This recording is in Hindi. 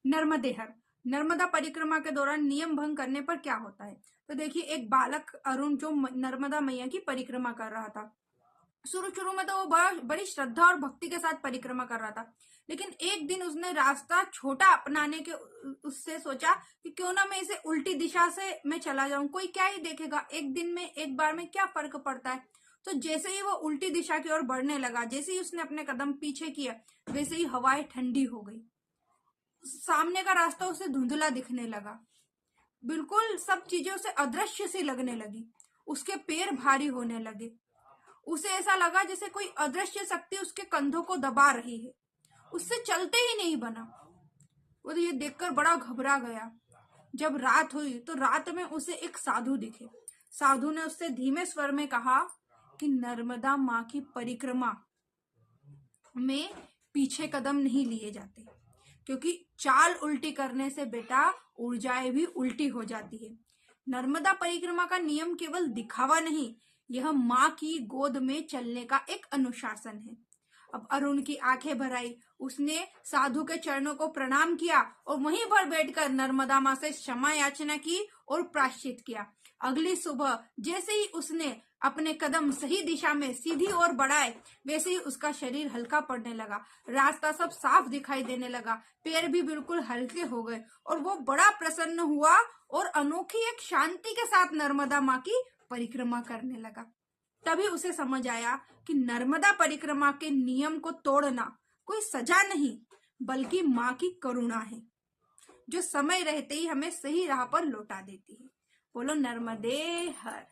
नर्मदे हर। नर्मदा परिक्रमा के दौरान नियम भंग करने पर क्या होता है? तो देखिए, एक बालक अरुण जो नर्मदा मैया की परिक्रमा कर रहा था, शुरू शुरू में तो वो बड़ी श्रद्धा और भक्ति के साथ परिक्रमा कर रहा था, लेकिन एक दिन उसने रास्ता छोटा अपनाने के उससे सोचा कि क्यों ना मैं इसे उल्टी दिशा से मैं चला जाऊं, कोई क्या ही देखेगा, एक दिन में एक बार में क्या फर्क पड़ता है। तो जैसे ही वो उल्टी दिशा की ओर बढ़ने लगा, जैसे ही उसने अपने कदम पीछे किया, वैसे ही हवाएं ठंडी हो गई, सामने का रास्ता उसे धुंधला दिखने लगा, बिल्कुल सब चीजें उसे अदृश्य सी लगने लगी, उसके पैर भारी होने लगे, उसे ऐसा लगा जैसे कोई अदृश्य शक्ति उसके कंधों को दबा रही है, उससे चलते ही नहीं बना। वो तो ये देखकर बड़ा घबरा गया। जब रात हुई तो रात में उसे एक साधु दिखे। साधु ने उससे धीमे स्वर में कहा कि नर्मदा माँ की परिक्रमा में पीछे कदम नहीं लिए जाते, क्योंकि चाल उल्टी करने से बेटा ऊर्जाएं भी उल्टी हो जाती है। नर्मदा परिक्रमा का नियम केवल दिखावा नहीं, यह माँ की गोद में चलने का एक अनुशासन है। अब अरुण की आंखें भर आई, उसने साधु के चरणों को प्रणाम किया और वहीं पर बैठकर नर्मदा माँ से क्षमा याचना की और प्रायश्चित किया। अगली सुबह जैसे ही उसने अपने कदम सही दिशा में सीधी ओर बढ़ाए, वैसे ही उसका शरीर हल्का पड़ने लगा, रास्ता सब साफ दिखाई देने लगा, पैर भी बिल्कुल हल्के हो गए और वो बड़ा प्रसन्न हुआ और अनोखी एक शांति के साथ नर्मदा माँ की परिक्रमा करने लगा। तभी उसे समझ आया कि नर्मदा परिक्रमा के नियम को तोड़ना कोई सजा नहीं, बल्कि माँ की करुणा है, जो समय रहते ही हमें सही राह पर लौटा देती है। बोलो नर्मदे हर।